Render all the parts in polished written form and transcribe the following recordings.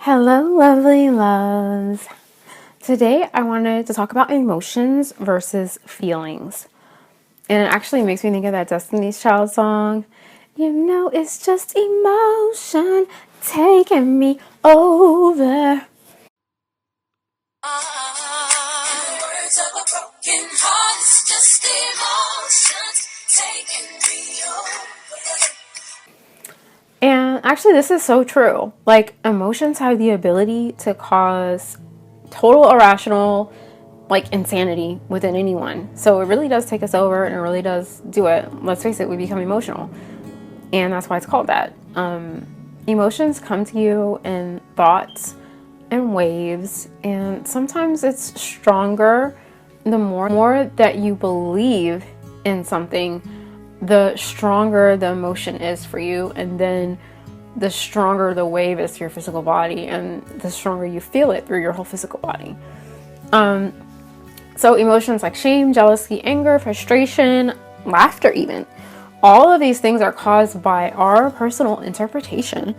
Hello, lovely loves. Today I wanted to talk about emotions versus feelings. And it actually makes me think of that Destiny's Child song. You know, it's just emotion taking me over. Words of a broken heart, it's just emotions taking me over. And actually, this is so true. Like, emotions have the ability to cause total irrational, like, insanity within anyone. So it really does take us over and it really does do it. Let's face it, we become emotional. And that's why it's called that. Emotions come to you in thoughts and waves. And sometimes it's stronger. The more that you believe in something, the stronger the emotion is for you, and then the stronger the wave is to your physical body, and the stronger you feel it through your whole physical body. So emotions like shame, jealousy, anger, frustration, laughter even, all of these things are caused by our personal interpretation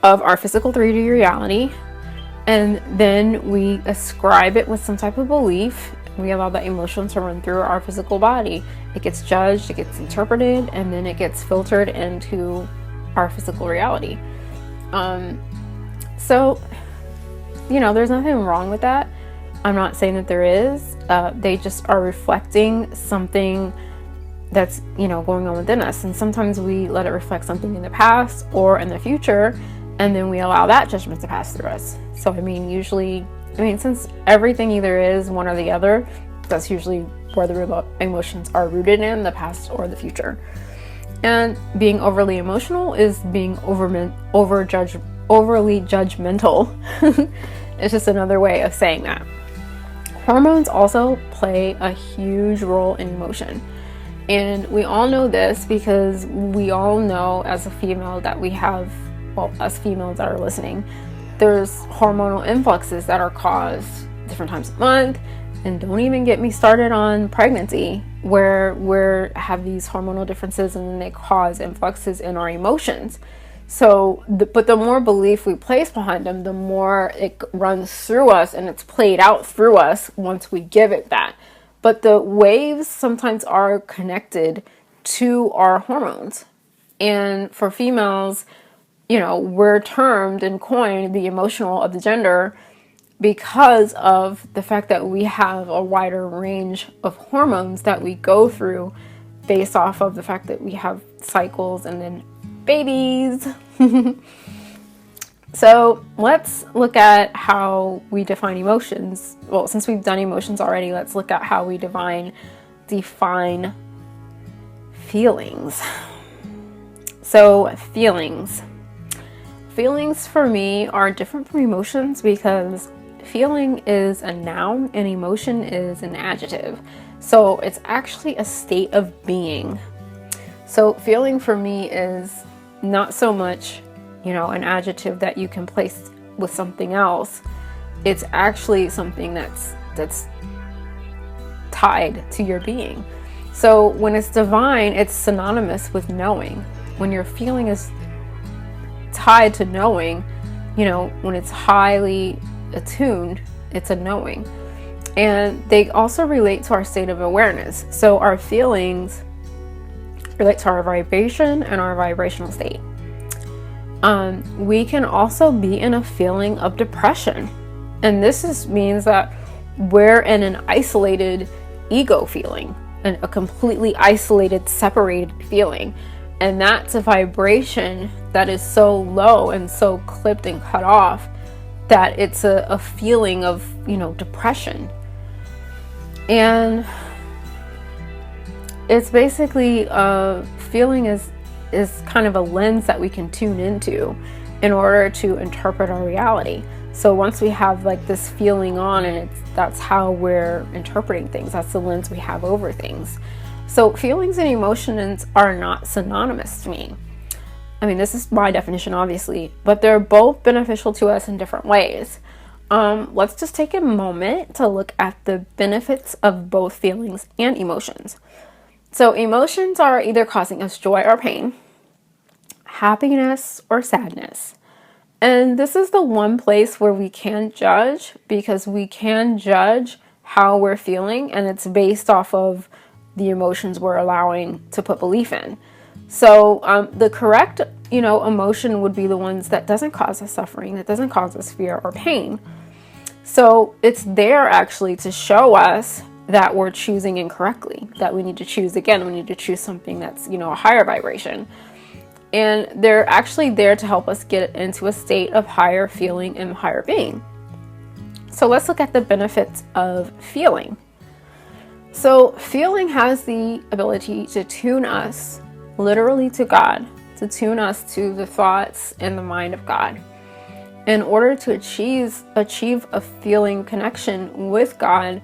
of our physical 3D reality, and then we ascribe it with some type of belief. We allow the emotion to run through our physical body. It gets judged, it gets interpreted, and then it gets filtered into our physical reality. So, there's nothing wrong with that. I'm not saying that there is. They just are reflecting something that's, going on within us. And sometimes we let it reflect something in the past or in the future, and then we allow that judgment to pass through us. So, since everything either is one or the other, that's usually where the emotions are rooted in, the past or the future. And being overly emotional is being overly judgmental. It's just another way of saying that. Hormones also play a huge role in emotion. And we all know this because we all know as a female that we have, us females that are listening, there's hormonal influxes that are caused different times of month. And don't even get me started on pregnancy, where we have these hormonal differences and they cause influxes in our emotions. So, but the more belief we place behind them, the more it runs through us and it's played out through us once we give it that. But the waves sometimes are connected to our hormones. And for females, we're termed and coined the emotional of the gender because of the fact that we have a wider range of hormones that we go through based off of the fact that we have cycles and then babies. So let's look at how we define emotions. Well, since we've done emotions already, let's look at how we define feelings. So feelings for me are different from emotions because feeling is a noun and emotion is an adjective. So it's actually a state of being. So feeling for me is not so much, an adjective that you can place with something else. It's actually something that's tied to your being. So when it's divine, it's synonymous with knowing. When your feeling is tied to knowing, when it's highly attuned, it's a knowing. And they also relate to our state of awareness. So our feelings relate to our vibration and our vibrational state. We can also be in a feeling of depression. And this means that we're in an isolated ego feeling, and a completely isolated, separated feeling. And that's a vibration that is so low and so clipped and cut off that it's a feeling of, depression. And it's basically feeling is kind of a lens that we can tune into in order to interpret our reality. So once we have like this feeling on, and that's how we're interpreting things. That's the lens we have over things. So feelings and emotions are not synonymous to me. This is my definition, obviously, but they're both beneficial to us in different ways. Let's just take a moment to look at the benefits of both feelings and emotions. So emotions are either causing us joy or pain, happiness or sadness, And this is the one place where we can judge, because we can judge how we're feeling, and it's based off of the emotions we're allowing to put belief in. So the correct, emotion would be the ones that doesn't cause us suffering, that doesn't cause us fear or pain. So it's there actually to show us that we're choosing incorrectly, that we need to choose again. We need to choose something that's, a higher vibration. And they're actually there to help us get into a state of higher feeling and higher being. So let's look at the benefits of feeling. So feeling has the ability to tune us literally to God, to tune us to the thoughts and the mind of God. In order to achieve a feeling connection with God,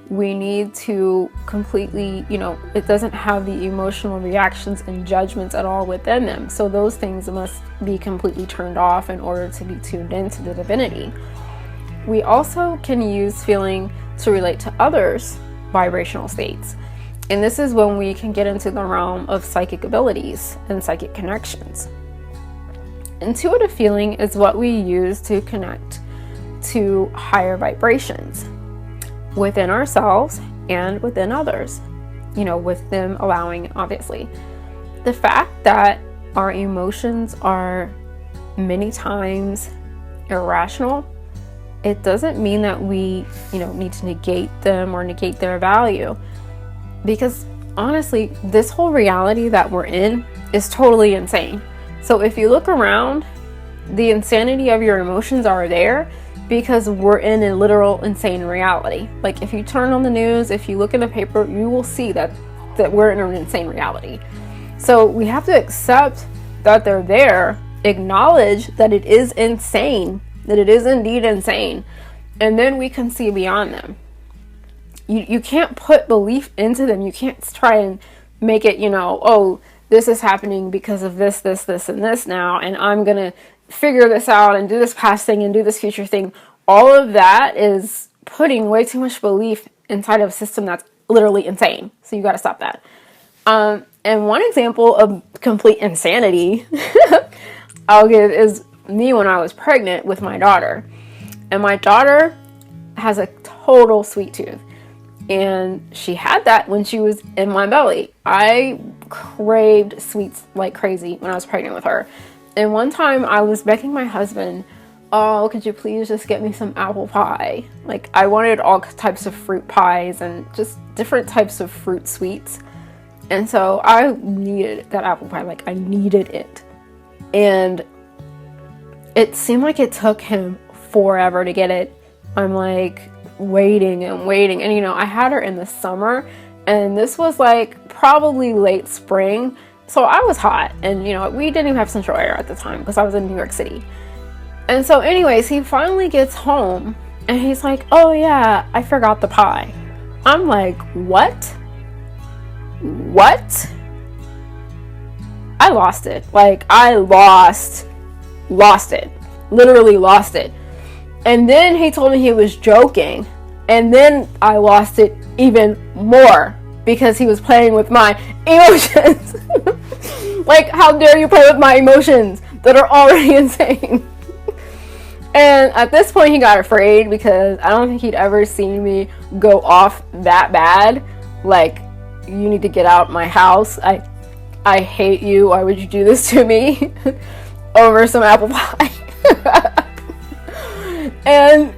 we need to completely, it doesn't have the emotional reactions and judgments at all within them. So those things must be completely turned off in order to be tuned into the divinity. We also can use feeling to relate to others' vibrational states. And this is when we can get into the realm of psychic abilities and psychic connections. Intuitive feeling is what we use to connect to higher vibrations within ourselves and within others, with them allowing, obviously. The fact that our emotions are many times irrational, it doesn't mean that we, need to negate them or negate their value. Because honestly, this whole reality that we're in is totally insane. So if you look around, the insanity of your emotions are there because we're in a literal insane reality. Like if you turn on the news, if you look in the paper, you will see that we're in an insane reality. So we have to accept that they're there, acknowledge that it is insane, that it is indeed insane, and then we can see beyond them. You can't put belief into them. You can't try and make it, this is happening because of this, and this now, and I'm going to figure this out and do this past thing and do this future thing. All of that is putting way too much belief inside of a system that's literally insane. So you got to stop that. And one example of complete insanity I'll give is me when I was pregnant with my daughter. And my daughter has a total sweet tooth. And she had that when she was in my belly. I craved sweets like crazy when I was pregnant with her. And one time I was begging my husband, oh, could you please just get me some apple pie? Like I wanted all types of fruit pies and just different types of fruit sweets. And so I needed that apple pie, like I needed it. And it seemed like it took him forever to get it. I'm like waiting. And I had her in the summer, and this was like probably late spring, so I was hot, and we didn't even have central air at the time because I was in New York City. And so anyways, he finally gets home and he's like, oh yeah, I forgot the pie. I'm like, what I lost it. Like I lost it, literally lost it. And then he told me he was joking. And then I lost it even more because he was playing with my emotions. Like, how dare you play with my emotions that are already insane? And at this point, he got afraid because I don't think he'd ever seen me go off that bad. Like, you need to get out my house. I hate you. Why would you do this to me? Over some apple pie. And,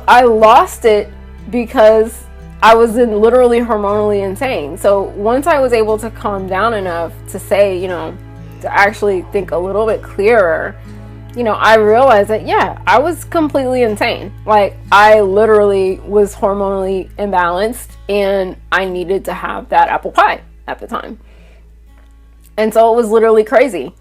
I lost it because I was literally hormonally insane. So once I was able to calm down enough to say, to actually think a little bit clearer, I realized that, yeah, I was completely insane. Like, I literally was hormonally imbalanced and I needed to have that apple pie at the time. And so it was literally crazy.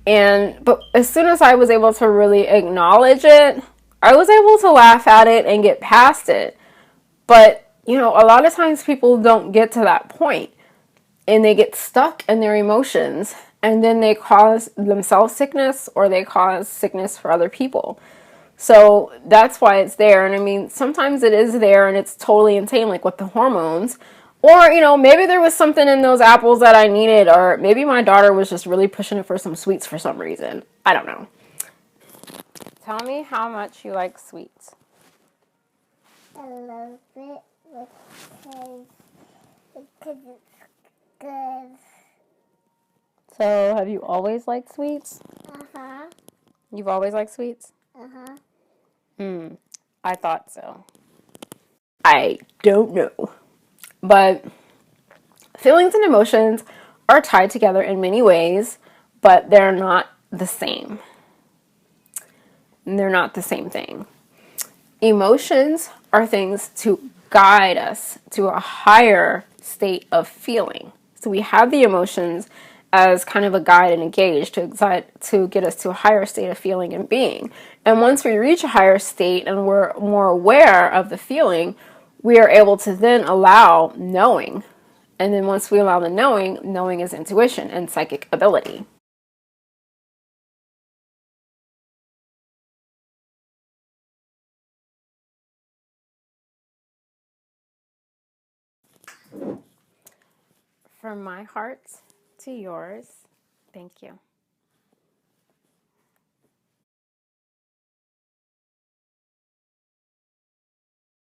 But as soon as I was able to really acknowledge it, I was able to laugh at it and get past it. But, a lot of times people don't get to that point and they get stuck in their emotions, and then they cause themselves sickness or they cause sickness for other people. So that's why it's there. And I mean, sometimes it is there and it's totally insane, like with the hormones. Or, maybe there was something in those apples that I needed, or maybe my daughter was just really pushing it for some sweets for some reason. I don't know. Tell me how much you like sweets. I love it because it's good. So, have you always liked sweets? Uh-huh. You've always liked sweets? Uh-huh. I thought so. I don't know. But feelings and emotions are tied together in many ways, but they're not the same. They're not the same thing. Emotions are things to guide us to a higher state of feeling. So we have the emotions as kind of a guide and a gauge to get us to a higher state of feeling and being. And once we reach a higher state and we're more aware of the feeling, we are able to then allow knowing. And then once we allow the knowing is intuition and psychic ability. From my heart to yours, thank you.